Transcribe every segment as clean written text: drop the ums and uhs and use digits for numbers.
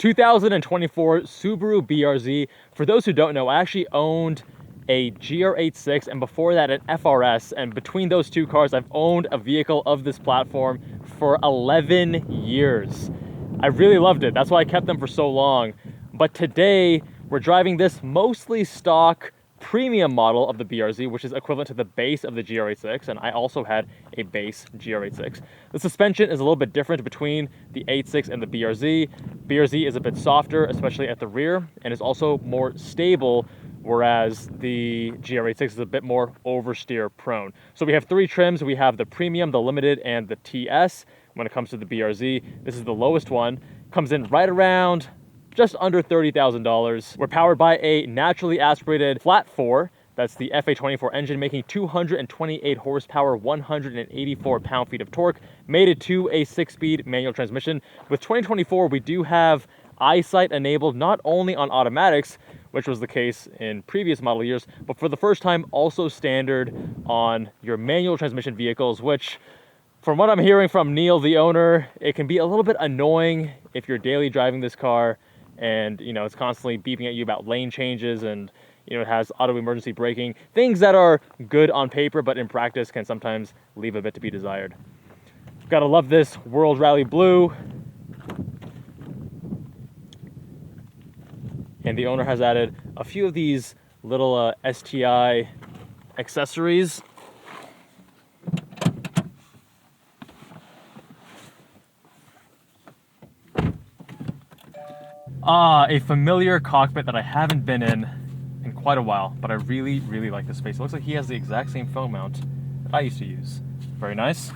2024 Subaru BRZ. For those who don't know, I actually owned a GR86 and before that an FRS, and between those two cars I've owned a vehicle of this platform for 11 years. I really loved it. That's why I kept them for so long. But today we're driving this mostly stock premium model of the BRZ, which is equivalent to the base of the GR86, and I also had a base GR86. The suspension is a little bit different between the 86 and the BRZ. BRZ is a bit softer, especially at the rear, and is also more stable, whereas the GR86 is a bit more oversteer prone. So we have three trims. We have the Premium, the Limited, and the TS. When it comes to the BRZ, this is the lowest one. Comes in right around just under $30,000. We're powered by a naturally aspirated flat 4. That's the FA24 engine, making 228 horsepower, 184 pound-feet of torque, mated to a 6-speed manual transmission. With 2024, we do have eyesight enabled not only on automatics, which was the case in previous model years, but for the first time also standard on your manual transmission vehicles, which, from what I'm hearing from Neil, the owner, it can be a little bit annoying if you're daily driving this car and, you know, it's constantly beeping at you about lane changes, and, you know, it has auto emergency braking. Things that are good on paper, but in practice can sometimes leave a bit to be desired. Gotta love this World Rally Blue. And the owner has added a few of these little STI accessories. A familiar cockpit that I haven't been in quite a while, but I really, really like this space. It looks like he has the exact same phone mount that I used to use. Very nice.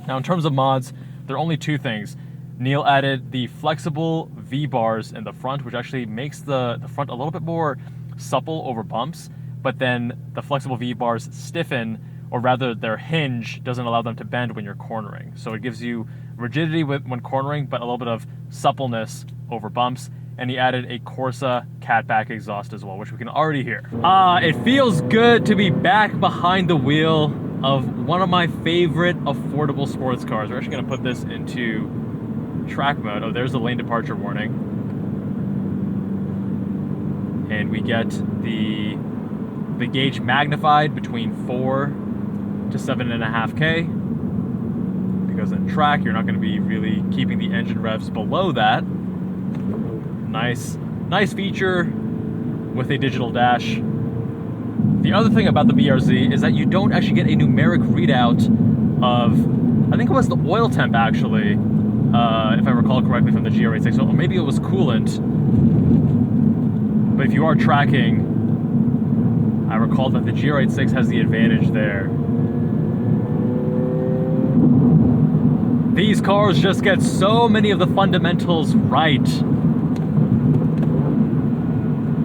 Now, in terms of mods, there are only two things. Neil added the flexible V-Bars in the front, which actually makes the front a little bit more supple over bumps, but then the flexible V-Bars stiffen, or rather their hinge doesn't allow them to bend when you're cornering. So it gives you rigidity when cornering, but a little bit of suppleness over bumps. And he added a Corsa catback exhaust as well, which we can already hear. It feels good to be back behind the wheel of one of my favorite affordable sports cars. We're actually gonna put this into track mode. Oh, there's the lane departure warning. And we get the gauge magnified between 4 to 7.5K. Because in track, you're not going to be really keeping the engine revs below that. Nice feature with a digital dash. The other thing about the BRZ is that you don't actually get a numeric readout of, I think it was the oil temp actually, if I recall correctly from the GR86, or maybe it was coolant. But if you are tracking, I recall that the GR86 has the advantage there. These cars just get so many of the fundamentals right.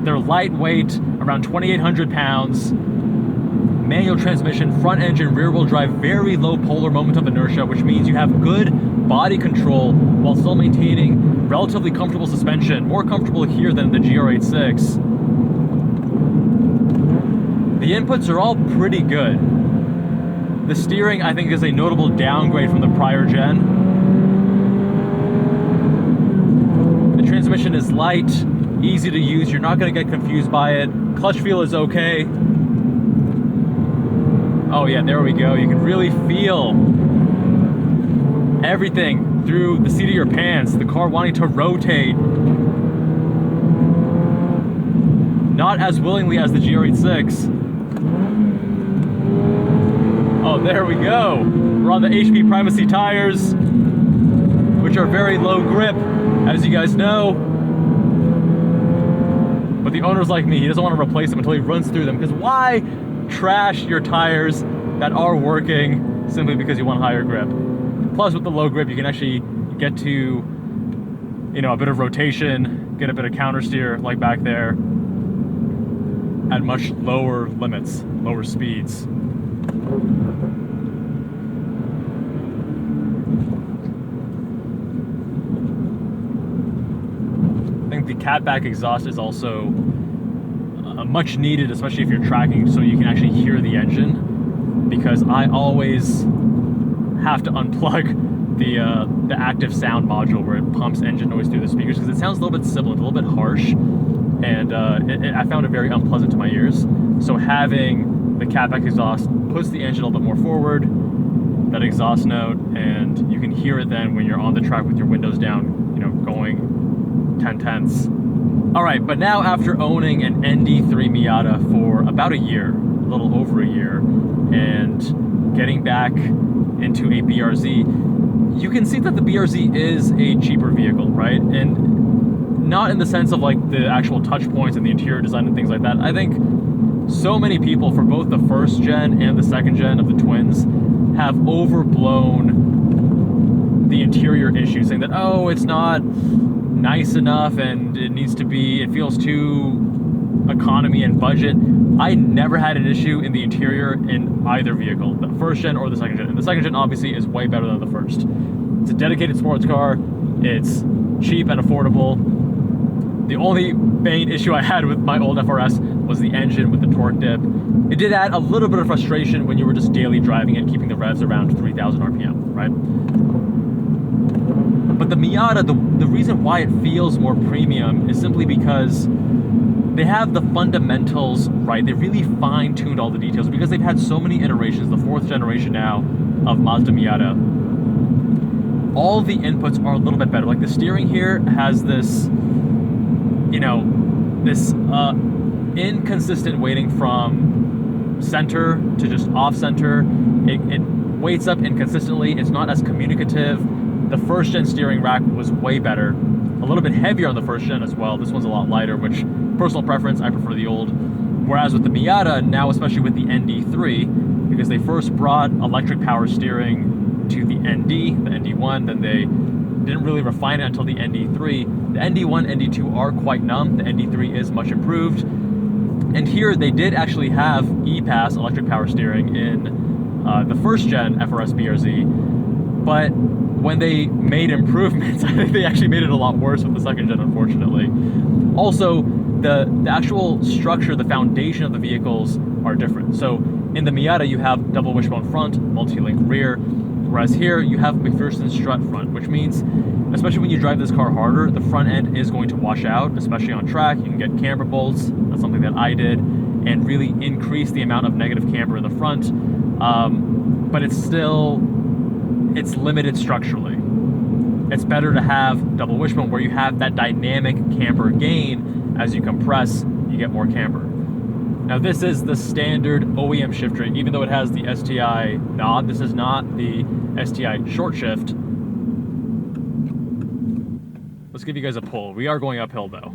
They're lightweight, around 2,800 pounds. Manual transmission, front engine, rear wheel drive, very low polar moment of inertia, which means you have good body control while still maintaining relatively comfortable suspension. More comfortable here than the GR86. The inputs are all pretty good. The steering, I think, is a notable downgrade from the prior gen. The transmission is light, easy to use. You're not going to get confused by it. Clutch feel is okay. Oh yeah, there we go. You can really feel everything through the seat of your pants. The car wanting to rotate. Not as willingly as the GR86. Oh, there we go. We're on the HP Primacy tires, which are very low grip, as you guys know. But the owner's like me. He doesn't want to replace them until he runs through them. Because why trash your tires that are working simply because you want higher grip? Plus, with the low grip, you can actually get to, you know, a bit of rotation, get a bit of counter steer like back there at much lower limits, lower speeds. I think the catback exhaust is also much needed, especially if you're tracking, so you can actually hear the engine, because I always have to unplug the active sound module where it pumps engine noise through the speakers, because it sounds a little bit sibilant, a little bit harsh, and I found it very unpleasant to my ears. So having the catback exhaust puts the engine a little bit more forward, that exhaust note, and you can hear it then when you're on the track with your windows down, you know, going 10/10ths. All right, but now after owning an ND3 Miata for about a year, a little over a year, and getting back into a BRZ, you can see that the BRZ is a cheaper vehicle, right? And not in the sense of like the actual touch points and the interior design and things like that. I think so many people for both the first gen and the second gen of the twins have overblown the interior issues, saying that, oh, it's not nice enough and it needs to be, it feels too economy and budget. I never had an issue in the interior in either vehicle, the first gen or the second gen. And the second gen obviously is way better than the first. It's a dedicated sports car, it's cheap and affordable. The only main issue I had with my old FRS was the engine with the torque dip. It did add a little bit of frustration when you were just daily driving and keeping the revs around 3,000 RPM, right? But the Miata, the reason why it feels more premium is simply because they have the fundamentals right. They really fine-tuned all the details because they've had so many iterations, the 4th generation now of Mazda Miata. All the inputs are a little bit better. Like the steering here has this, you know, this inconsistent weighting from center to just off center. It weights up inconsistently. It's not as communicative. The first gen steering rack was way better. A little bit heavier on the first gen as well. This one's a lot lighter, which personal preference, I prefer the old. Whereas with the Miata, now especially with the ND3, because they first brought electric power steering to the ND, the ND1, then they didn't really refine it until the ND3. The ND1, ND2 are quite numb. The ND3 is much improved. And here they did actually have E-Pass electric power steering in the first gen FRS BRZ, but when they made improvements, I think they actually made it a lot worse with the second gen, unfortunately. Also, the actual structure, the foundation of the vehicles are different. So in the Miata, you have double wishbone front, multi-link rear, whereas here you have McPherson strut front, which means, especially when you drive this car harder, the front end is going to wash out, especially on track. You can get camber bolts, that's something that I did, and really increase the amount of negative camber in the front. But it's still, it's limited structurally. It's better to have double wishbone where you have that dynamic camber gain. As you compress, you get more camber. Now this is the standard OEM shifter, even though it has the STI knob. This is not the STI short shift. Let's give you guys a pull. We are going uphill though.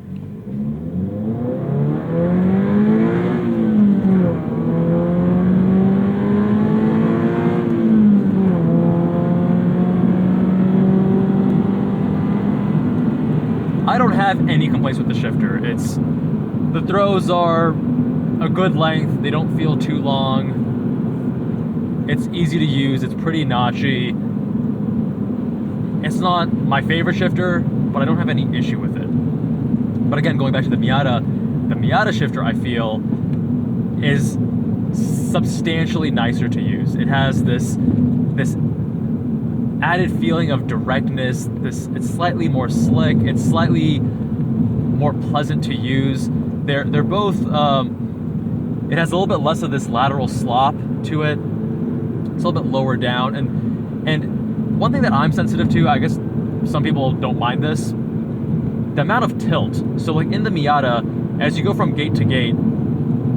I don't have any complaints with the shifter. The throws are a good length. They don't feel too long. It's easy to use. It's pretty notchy. It's not my favorite shifter, but I don't have any issue with it. But again, going back to the Miata shifter, I feel, is substantially nicer to use. It has this added feeling of directness. It's slightly more slick. It's slightly more pleasant to use. They're both. It has a little bit less of this lateral slop to it. It's a little bit lower down. And one thing that I'm sensitive to, I guess some people don't mind this, the amount of tilt. So like in the Miata, as you go from gate to gate,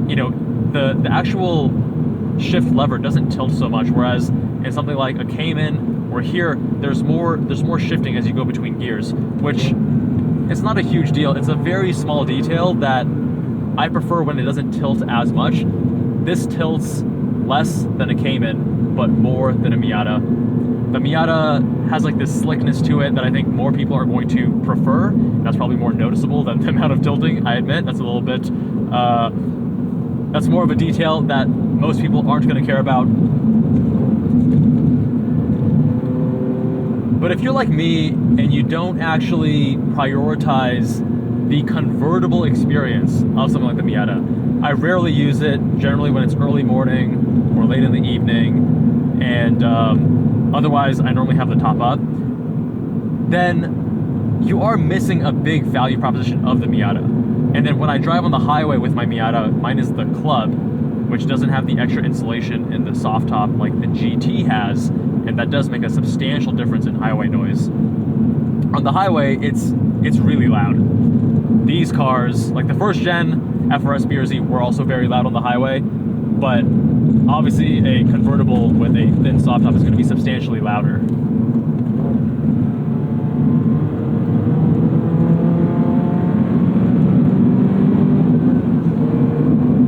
you know, the actual shift lever doesn't tilt so much. Whereas in something like a Cayman, where here there's more shifting as you go between gears, which it's not a huge deal. It's a very small detail that I prefer when it doesn't tilt as much. This tilts less than a Cayman, but more than a Miata. The Miata has like this slickness to it that I think more people are going to prefer. That's probably more noticeable than the amount of tilting, I admit. That's a little bit, that's more of a detail that most people aren't going to care about. But if you're like me and you don't actually prioritize the convertible experience of something like the Miata, I rarely use it, generally when it's early morning or late in the evening, and otherwise I normally have the top up, then you are missing a big value proposition of the Miata. And then when I drive on the highway with my Miata, mine is the Club, which doesn't have the extra insulation in the soft top like the GT has, and that does make a substantial difference in highway noise. On the highway, it's really loud. These cars, like the first gen FRS BRZ, were also very loud on the highway, but obviously a convertible with a thin soft top is going to be substantially louder.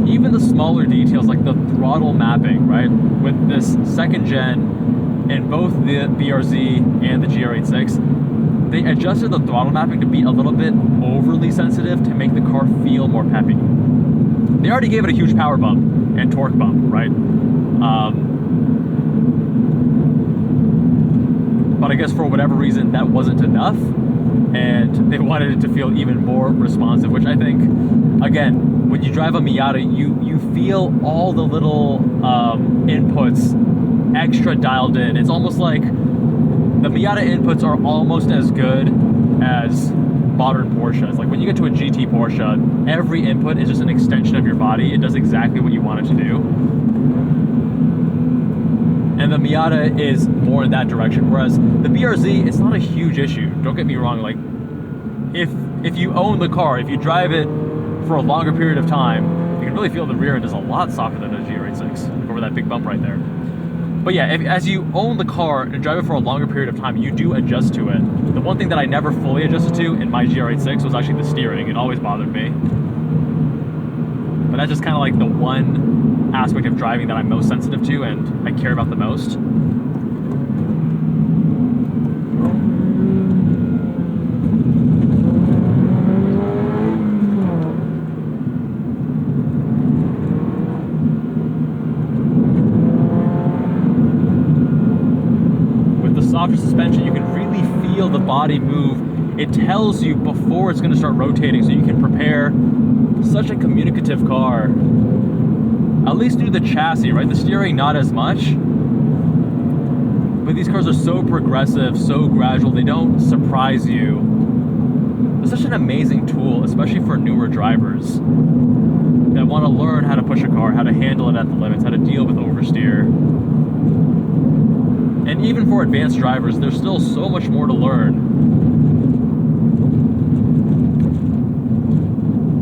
Even the smaller details like the throttle mapping, right? With this second gen in both the BRZ and the GR86, they adjusted the throttle mapping to be a little bit overly sensitive to make the car feel more peppy. They already gave it a huge power bump and torque bump, right? But I guess for whatever reason that wasn't enough, and they wanted it to feel even more responsive, which I think, again, when you drive a Miata, you feel all the little inputs extra dialed in. It's almost like the Miata inputs are almost as good as modern Porsches. Like when you get to a GT Porsche, every input is just an extension of your body. It does exactly what you want it to do. And the Miata is more in that direction, whereas the BRZ, it's not a huge issue. Don't get me wrong, like if you own the car, if you drive it for a longer period of time, you can really feel the rear end is a lot softer than a GR86. Look over that big bump right there. But yeah, as you own the car and drive it for a longer period of time, you do adjust to it. The one thing that I never fully adjusted to in my GR86 was actually the steering. It always bothered me. But that's just kind of like the one aspect of driving that I'm most sensitive to and I care about the most. Softer suspension, you can really feel the body move. It tells you before it's going to start rotating, so you can prepare. Such a communicative car, at least through the chassis, right? The steering, not as much. But these cars are so progressive, so gradual, they don't surprise you. It's such an amazing tool, especially for newer drivers that want to learn how to push a car, how to handle it at the limits, how to deal with oversteer. And even for advanced drivers, there's still so much more to learn.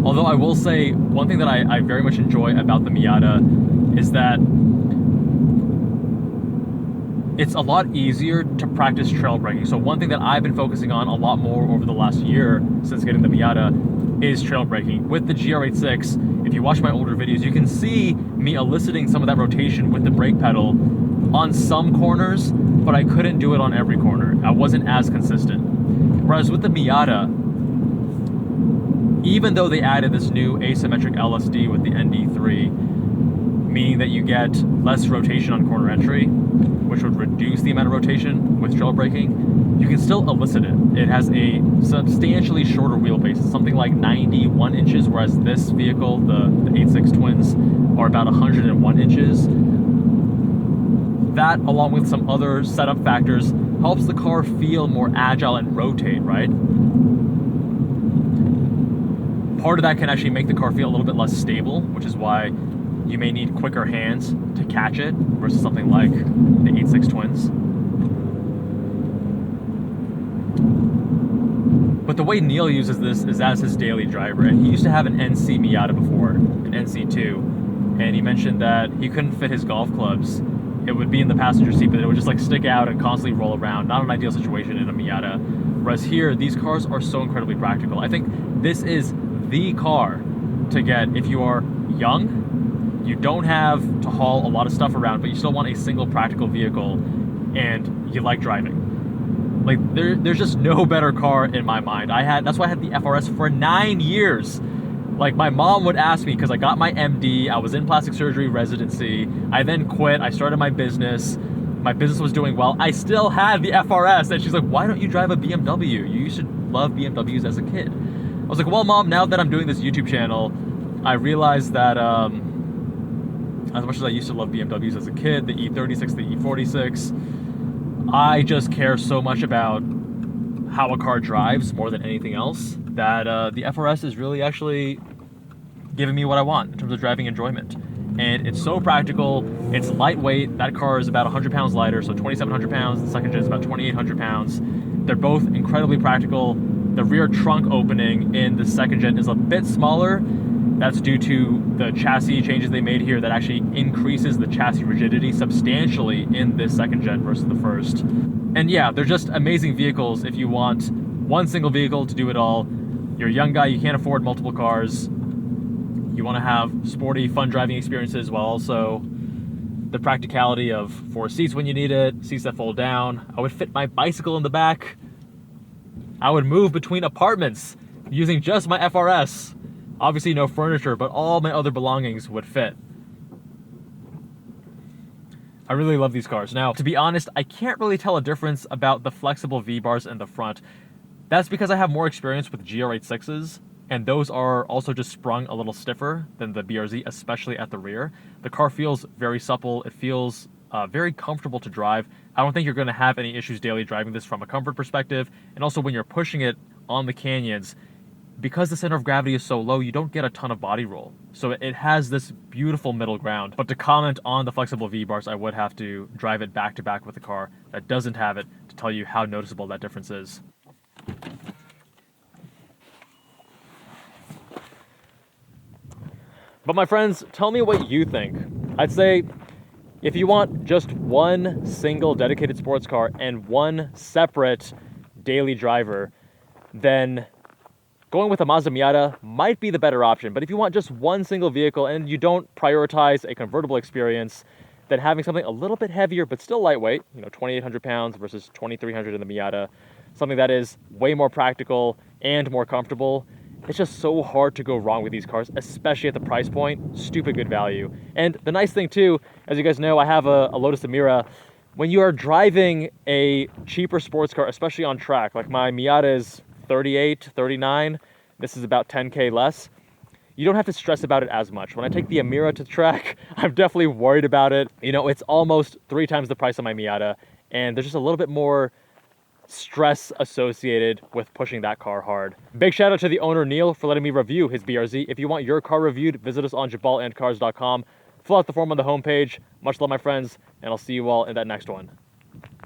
Although I will say, one thing that I very much enjoy about the Miata is that it's a lot easier to practice trail braking. So one thing that I've been focusing on a lot more over the last year since getting the Miata is trail braking. With the GR86, if you watch my older videos, you can see me eliciting some of that rotation with the brake pedal on some corners, but I couldn't do it on every corner. I wasn't as consistent. Whereas with the Miata, even though they added this new asymmetric LSD with the ND3, meaning that you get less rotation on corner entry, which would reduce the amount of rotation with trail braking, you can still elicit it. It has a substantially shorter wheelbase, something like 91 inches, whereas this vehicle, the 86 Twins, are about 101 inches. That, along with some other setup factors, helps the car feel more agile and rotate, right? Part of that can actually make the car feel a little bit less stable, which is why you may need quicker hands to catch it versus something like the 86 Twins. But the way Neil uses this is as his daily driver, and he used to have an NC Miata before, an NC2, and he mentioned that he couldn't fit his golf clubs. It would be in the passenger seat, but it would just like stick out and constantly roll around. Not an ideal situation in a Miata. Whereas here, these cars are so incredibly practical. I think this is the car to get if you are young, you don't have to haul a lot of stuff around, but you still want a single practical vehicle and you like driving. Like there's just no better car in my mind. That's why I had the FRS for 9 years. Like my mom would ask me, because I got my MD, I was in plastic surgery residency, I then quit, I started my business was doing well, I still had the FRS, and she's like, why don't you drive a BMW? You used to love BMWs as a kid. I was like, well Mom, now that I'm doing this YouTube channel, I realized that As much as I used to love BMWs as a kid, the E36, the E46, I just care so much about how a car drives more than anything else that the FRS is really actually giving me what I want in terms of driving enjoyment. And it's so practical, it's lightweight. That car is about 100 pounds lighter, so 2,700 pounds. The second gen is about 2,800 pounds. They're both incredibly practical. The rear trunk opening in the second gen is a bit smaller. That's due to the chassis changes they made here that actually increases the chassis rigidity substantially in this second gen versus the first. And yeah, they're just amazing vehicles if you want one single vehicle to do it all. You're a young guy, you can't afford multiple cars. You want to have sporty, fun driving experiences while also the practicality of 4 seats when you need it, seats that fold down. I would fit my bicycle in the back. I would move between apartments using just my FRS. Obviously no furniture, but all my other belongings would fit. I really love these cars. Now, to be honest, I can't really tell a difference about the flexible V-Bars in the front. That's because I have more experience with GR86s, and those are also just sprung a little stiffer than the BRZ, especially at the rear. The car feels very supple. It feels very comfortable to drive. I don't think you're going to have any issues daily driving this from a comfort perspective. And also when you're pushing it on the canyons, because the center of gravity is so low, you don't get a ton of body roll. So it has this beautiful middle ground. But to comment on the flexible V-Bars, I would have to drive it back to back with a car that doesn't have it to tell you how noticeable that difference is. But my friends, tell me what you think. I'd say if you want just one single dedicated sports car and one separate daily driver, then going with a Mazda Miata might be the better option. But if you want just one single vehicle and you don't prioritize a convertible experience, then having something a little bit heavier but still lightweight, 2,800 pounds versus 2,300 in the Miata, something that is way more practical and more comfortable, it's just so hard to go wrong with these cars, especially at the price point. Stupid good value. And the nice thing too, as you guys know, I have a Lotus Emira. When you are driving a cheaper sports car, especially on track, like my Miata is 38, 39, this is about 10K less, you don't have to stress about it as much. When I take the Emira to track, I'm definitely worried about it. It's almost 3 times the price of my Miata, and there's just a little bit more stress associated with pushing that car hard. Big shout out to the owner Neil for letting me review his BRZ. If you want your car reviewed, visit us on jabalandcars.com. Fill out the form on the homepage. Much love, my friends, and I'll see you all in that next one.